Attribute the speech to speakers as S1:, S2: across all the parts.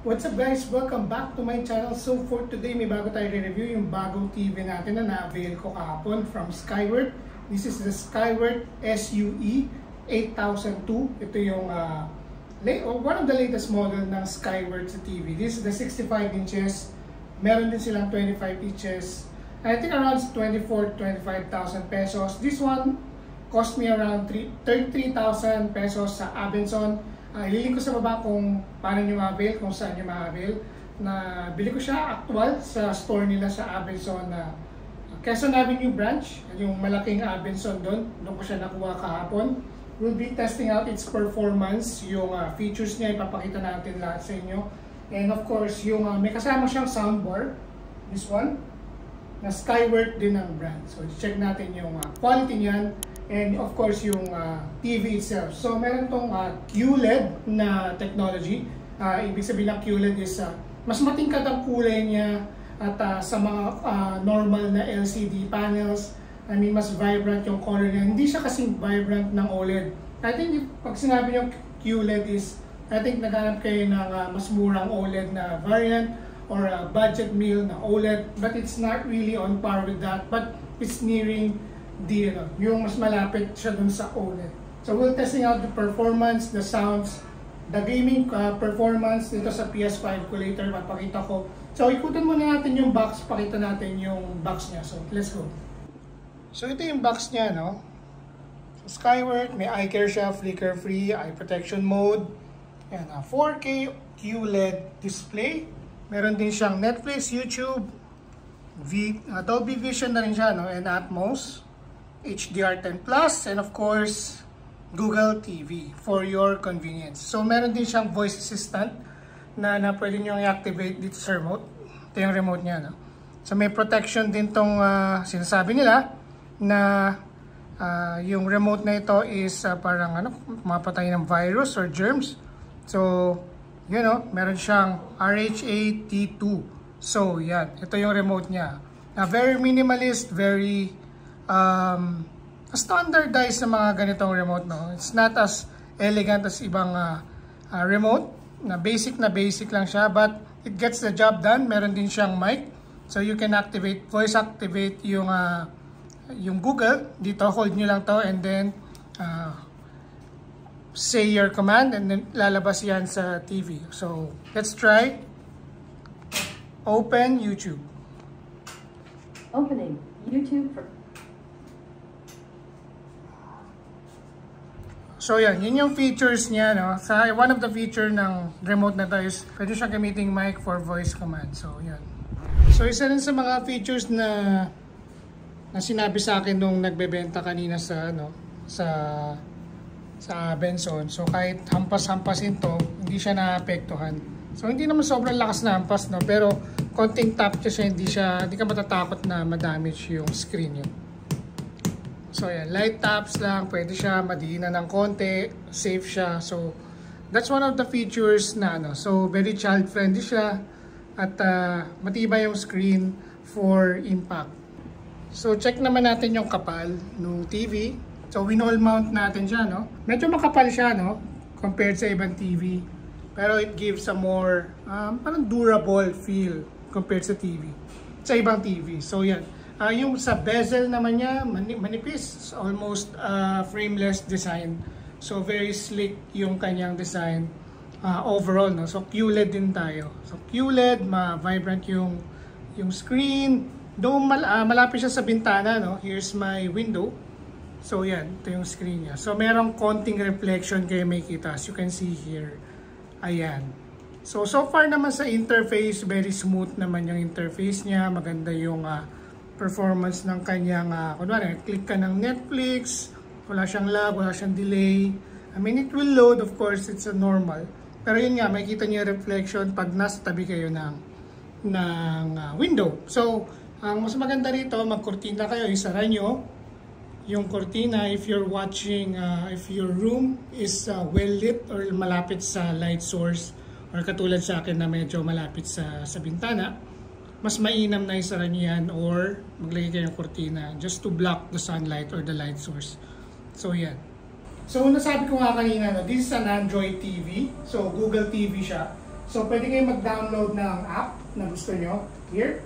S1: What's up guys? Welcome back to my channel. So for today, may bago tayo review yung bagong TV natin na na-avail ko kahapon from Skyward. This is the Skyward SUE 8002. Ito yung one of the latest model ng Skyward sa TV. This is the 65 inches. Meron din silang 25 inches. I think around 24,000-25,000 pesos. This one cost me around 33,000 pesos sa Abenson. Ililink ko sa baba kung paano nyo ma-avail, kung saan nyo ma-avail. Bili ko siya actual sa store nila sa Abenson na Quezon Avenue branch, yung malaking Abenson doon ko siya nakuha kahapon. We'll be testing out its performance, yung features niya, ipapakita natin lahat sa inyo. And of course, yung may kasama siyang soundbar, this one, na Skyward din ang brand. So check natin yung quality niyan. And of course yung TV itself. So meron tong QLED na technology. Ibig sabihin ng QLED is mas matingkad ang kulay niya at sa mga normal na LCD panels, I mean mas vibrant yung color niya. Hindi siya kasing vibrant ng OLED. I think pag sinabi niyo QLED is, I think naghanap kayo ng mas murang OLED na variant or budget meal na OLED, but it's not really on par with that, but it's nearing yung mas malapit siya dun sa OLED. So we're testing out the performance, the sounds, the gaming performance dito sa PS5 ko later, mapakita ko. So ikutan muna natin yung box, pakita natin yung box niya. So let's go. So ito yung box niya, no? So, Skyward, may eye care siya, flicker free, eye protection mode. Yan, 4K QLED display. Meron din siyang Netflix, YouTube, Dolby Vision na rin siya, no? And Atmos, HDR10+, and of course, Google TV for your convenience. So, meron din siyang voice assistant na pwede nyo i-activate dito sa remote. Ito yung remote niya, no? So, may protection din tong sinasabi nila na yung remote na ito is parang mapatay ng virus or germs. So, yun, no? Meron siyang RHA T2. So, yan. Ito yung remote niya. Very minimalist, very standardized sa mga ganitong remote, no? It's not as elegant as ibang remote. Na basic lang siya, but it gets the job done. Meron din siyang mic. So, you can activate, voice activate yung Google. Dito, hold nyo lang to and then say your command and then lalabas yan sa TV. So, let's try. Open YouTube.
S2: Opening YouTube for...
S1: So yan, yun yung features niya, no? One of the feature ng remote na to is pwede siyang gamiting mic for voice command. So yan. So isa rin sa mga features na sinabi sa akin nung nagbebenta kanina sa Benson. So kahit hampas-hampasin to, hindi siya naapektuhan. So hindi naman sobrang lakas na hampas, no? Pero konting tap siya, hindi ka matatakot na ma-damage yung screen yun. So yan, light taps lang, pwede siya madiinan ng konti, safe siya. So that's one of the features na so very child friendly siya at matibay yung screen for impact. So check naman natin yung kapal ng TV. So wall mount natin siya, no? Medyo makapal siya, no? Compared sa ibang TV. Pero it gives a more parang durable feel compared sa TV. Sa ibang TV. So yan. Yung sa bezel naman niya, manipis, almost frameless design. So very slick yung kanyang design overall, no? So QLED din tayo. So QLED, vibrant yung screen. Though malapit siya sa bintana, no? Here's my window. So yan, ito yung screen niya. So merong konting reflection kayo may kita. As you can see here. Ayan. So far naman sa interface, very smooth naman yung interface niya. Maganda yung performance ng kanyang, kunwari, click ka ng Netflix, wala siyang lag, wala siyang delay. I mean, it will load, of course, it's a normal. Pero yun nga, makikita niyo yung reflection pag nasa tabi kayo ng window. So, ang mas maganda rito, magkurtina kayo, isara nyo yung kurtina if you're watching, if your room is well lit or malapit sa light source, or katulad sa akin na medyo malapit sa bintana. Mas mainam na isara niyo yan or maglagay kayo ng kurtina just to block the sunlight or the light source. So yan. So nasabi ko nga kanina, no, this is an Android TV. So Google TV siya. So pwede kayo mag-download ng app na gusto nyo here.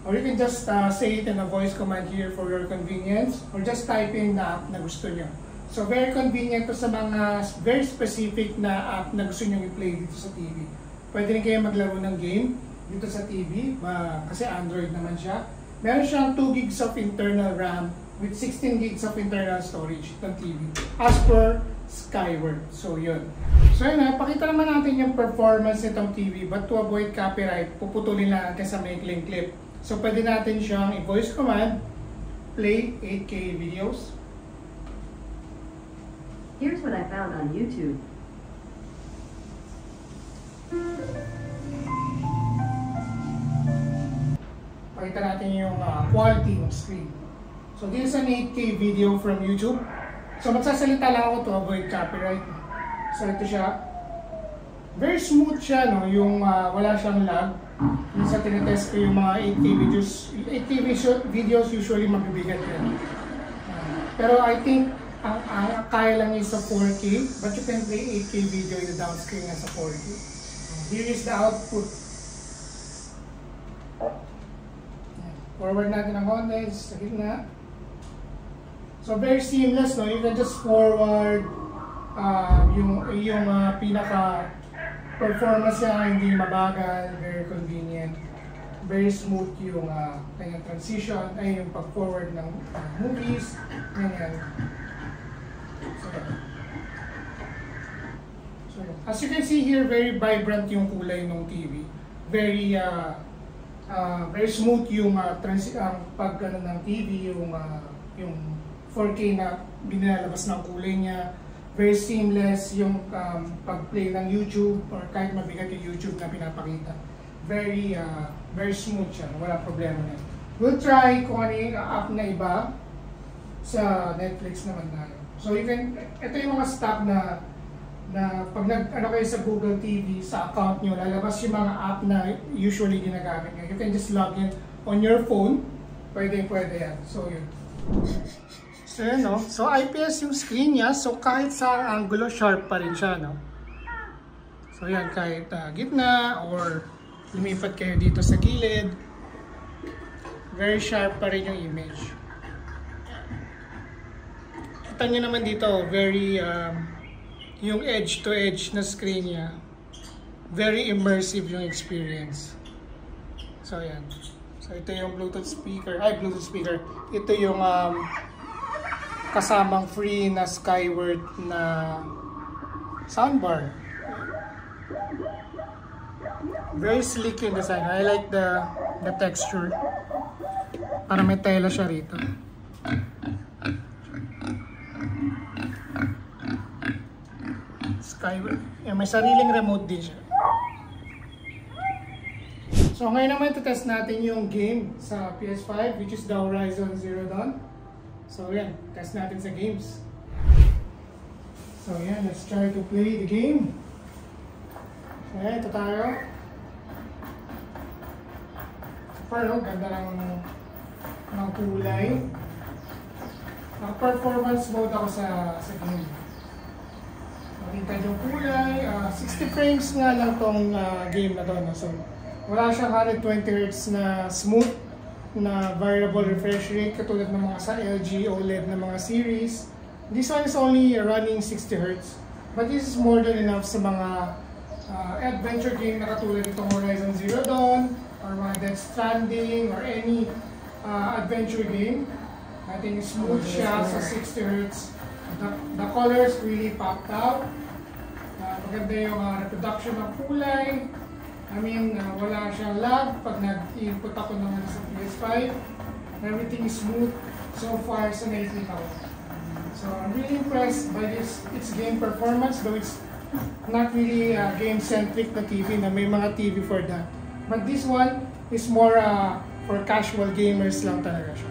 S1: Or you can just say it in a voice command here for your convenience. Or just type in the app na gusto nyo. So very convenient to sa mga very specific na app na gusto nyo i-play dito sa TV. Pwede rin kayo maglaro ng game dito sa TV kasi Android naman siya. Meron siyang 2 gigs of internal RAM with 16 gigs of internal storage ng TV as per Skyward. So yun. So yun na, pakita naman natin yung performance nitong TV, but to avoid copyright, puputulin lang natin sa maikling clip. So pwede natin siyang i-voice command, play 8K videos.
S2: Here's what I found on YouTube.
S1: Pakita natin yung quality ng screen. So this is an 8K video from YouTube. So magsasalita lang ako to avoid copyright. So ito siya. Very smooth siya, no? Yung wala siyang lag. Minsan tinetest ko yung mga 8K videos. 8K videos usually mabibigat yan. Pero I think ang kaya lang is sa 4K, but you can play 8K video in the downscreen as a 4K. Here is the output. Forward natin ang konti sa gitna. So very seamless, no? You can just forward yung pinaka performance niya, hindi mabagal, very convenient, very smooth yung kanyang transition, ay yung pag-forward ng movies, ganyan. So, as you can see here, very vibrant yung kulay ng TV. Very smooth yung pag ng TV, yung 4K na binalabas ng kulay niya. Very seamless yung pag-play ng YouTube or kahit mabigat yung YouTube na pinapakita. Very smooth siya, wala problema na. We'll try kung ano yung app na iba sa Netflix naman tayo. So ito yung mga stock na pag kayo sa Google TV, sa account nyo, lalabas yung mga app na usually ginagamit nyo. You can just log in on your phone. Pwede yan. So yun. So yun, no? So IPS yung screen niya. So kahit sa angulo, sharp pa rin siya, no? So yan, kahit gitna or lumipat kayo dito sa gilid, very sharp pa rin yung image. Kita nyo naman dito, very yung edge to edge na screen niya, very immersive yung experience. So yan. So ito yung Bluetooth speaker. Ito yung kasamang free na Skyward na soundbar. Very sleek yung design. I like the texture. Para may tela siya rito. Skyward. May sariling remote din siya. So ngayon naman ito-test natin yung game sa PS5, which is the Horizon Zero Dawn. So yan, test natin sa games. So yan, let's try to play the game. So yan, ito tayo. Pero ganda ng kulay. Naka-performance mode ako sa game. Makita yung kulay. 60 frames nga lang tong game na to. So wala siyang 120 Hz na smooth na variable refresh rate katulad ng mga sa LG OLED na mga series. This one is only running 60 Hz, but this is more than enough sa mga adventure game na katulad itong Horizon Zero Dawn or mga Death Stranding or any adventure game. I think smooth siya sa 60 Hz. The colors really popped out. Maganda yung reproduction ng kulay. I mean, wala siyang lag pag nag-input ako naman sa PS5. Everything is smooth so far sa nakikita ko. So I'm really impressed by its game performance, though it's not really game-centric na TV na may mga TV for that. But this one is more for casual gamers lang talaga siya.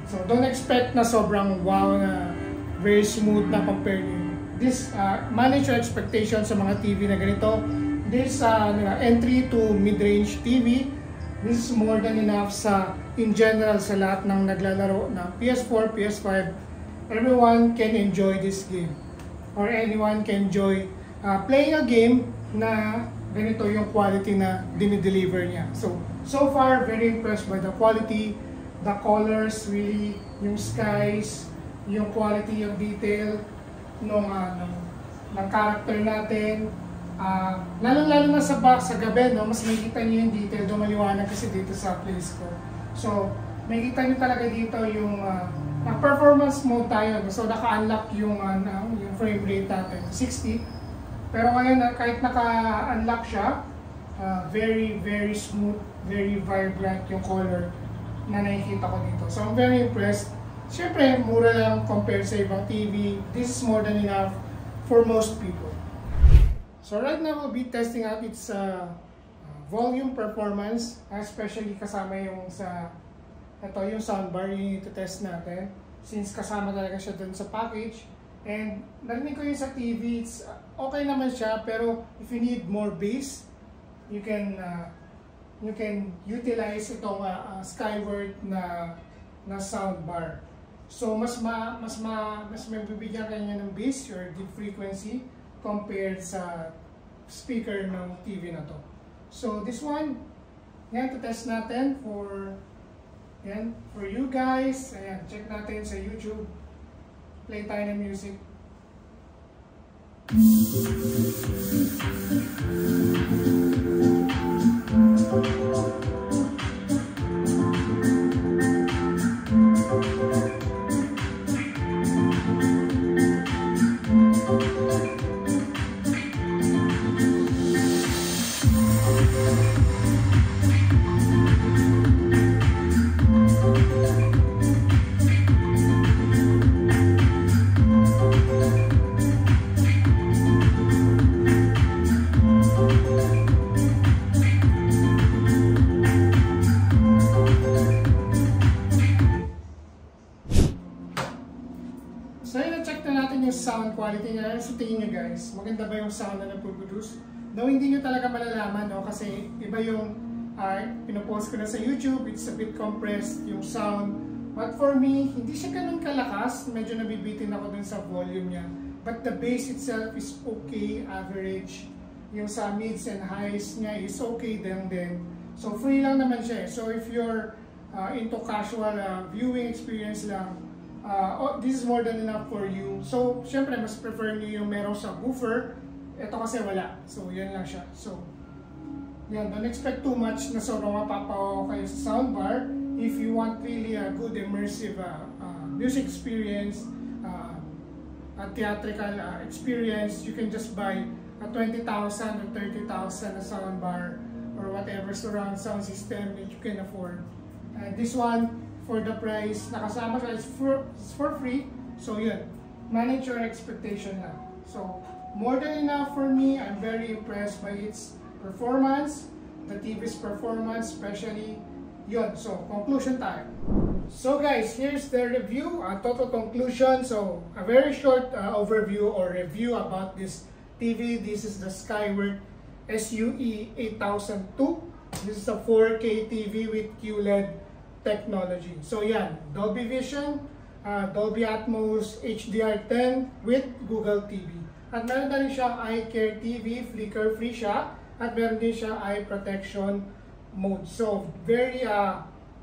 S1: So don't expect na sobrang wow na very smooth na compared to this. Manage your expectations sa mga TV na ganito. This entry to mid-range TV, this is more than enough in general sa lahat ng naglalaro ng PS4, PS5. Everyone can enjoy this game. Or anyone can enjoy playing a game na ganito yung quality na dinideliver niya. So far, very impressed by the quality, the colors, really, yung skies, yung quality of detail ng character natin. Lalo na sa gabi, no, mas makikita niyo yung detail, dumaliwanag kasi dito sa place ko. So, makikita niyo talaga dito yung performance mode tayo. So, naka-unlock yung frame rate natin, 60. Pero ngayon, kahit naka-unlock siya, very, very smooth, very vibrant yung color na nakikita ko dito. So, I'm very impressed. Siyempre, mura lang compared sa ibang TV. This is more than enough for most people. So right now, we'll be testing out its volume performance, especially kasama yung yung soundbar, yung ito-test natin, since kasama talaga siya dun sa package. And narinig ko yung sa TV, it's okay naman siya, pero if you need more bass, you can utilize itong Skyward na soundbar. So mas mabibigyan kanya ng bass or deep frequency compared sa speaker ng TV na to. So this one, yan, to-test natin for you guys. Ayan, check natin sa YouTube. Play tayo ng music. So yun, na-check na natin yung sound quality niya. So tingin nyo guys, maganda ba yung sound na nagpo-produce? Though hindi nyo talaga malalaman, no? Kasi iba yung pinopost ko na sa YouTube, it's a bit compressed yung sound. But for me, hindi siya ganun kalakas. Medyo nabibitin ako dun sa volume niya. But the bass itself is okay, average. Yung sa mids and highs niya is okay din. So free lang naman siya. So if you're into casual viewing experience lang, this is more than enough for you. So, syempre, mas prefer nyo yung meron sa boofer. Ito kasi wala. So, yan lang siya. So, yan. Don't expect too much na sobrang mapapaw kayo sa soundbar. If you want really a good immersive music experience, a theatrical experience, you can just buy a 20,000 or 30,000 na soundbar or whatever surround sound system that you can afford. This one, for the price, nakasama siya, it's for free. So yun, manage your expectation na. So, more than enough for me. I'm very impressed by its performance, the TV's performance, especially yun. So, conclusion tayo. So guys, here's the review, total conclusion. So, a very short overview or review about this TV. This is the Skyward SUE 8002. This is a 4K TV with QLED technology. So yan, Dolby Vision, Dolby Atmos HDR10 with Google TV. At meron din siyang Eye Care TV, flicker free siya, at meron din siyang eye protection mode. So very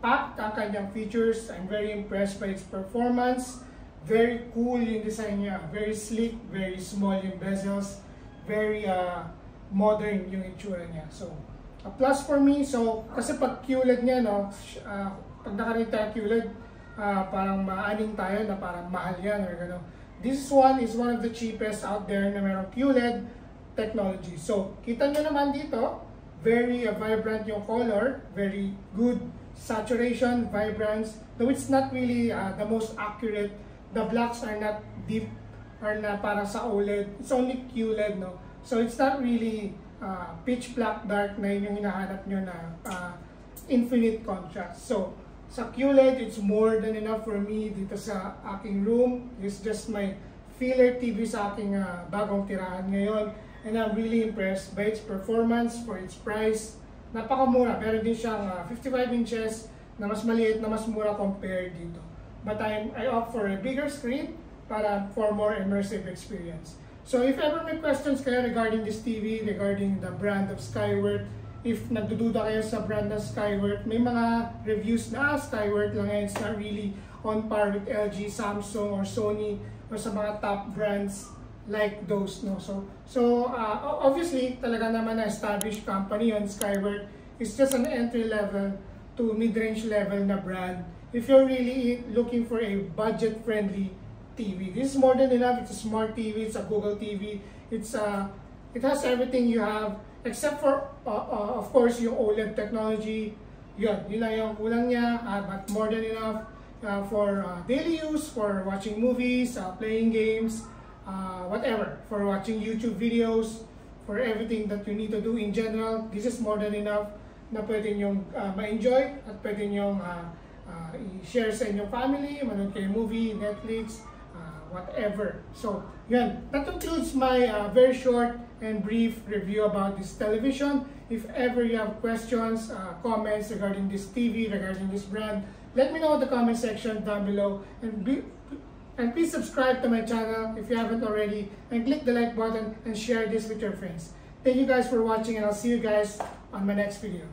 S1: packed ang kanyang features. I'm very impressed by its performance. Very cool yung design niya, very sleek, very small yung bezels, very modern yung itsura niya. So a plus for me. So kasi pag QLED niya, no, pag nakarita QLED, parang maaning tayo na parang mahal yan or gano'n. This one is one of the cheapest out there na merong QLED technology. So, kita nyo naman dito, very vibrant yung color, very good saturation, vibrance. Though it's not really the most accurate, the blacks are not deep or na para sa OLED. It's only QLED, no? So, it's not really pitch black dark na yun yung hinahanap nyo na infinite contrast. So, sa QLED, it's more than enough for me dito sa aking room. It's just my filler TV sa aking bagong tirahan ngayon. And I'm really impressed by its performance, for its price. Napakamura, pero din siyang 55 inches na mas maliit na mas mura compared dito. But I opt for a bigger screen for more immersive experience. So if ever may questions kayo regarding this TV, regarding the brand of Skyward, if nagdududa kayo sa brand ng Skyward, may mga reviews na Skyward lang yan, it's not really on par with LG, Samsung, or Sony, or sa mga top brands like those, no? So obviously, talaga naman na established company on Skyward. It's just an entry level to mid-range level na brand. If you're really looking for a budget-friendly TV, this is more than enough. It's a smart TV. It's a Google TV. It has everything you have except for of course yung OLED technology. Yun lang yung kulang niya, but more than enough for daily use, for watching movies, playing games, whatever, for watching YouTube videos, for everything that you need to do in general. This is more than enough na pwede nyong ma-enjoy at pwede nyong i-share sa inyong family, manood kayo movie, Netflix, whatever. So, yun. That concludes my very short and brief review about this television. If ever you have questions, comments regarding this TV, regarding this brand, let me know in the comment section down below. And please subscribe to my channel if you haven't already, and click the like button and share this with your friends. Thank you guys for watching, and I'll see you guys on my next video.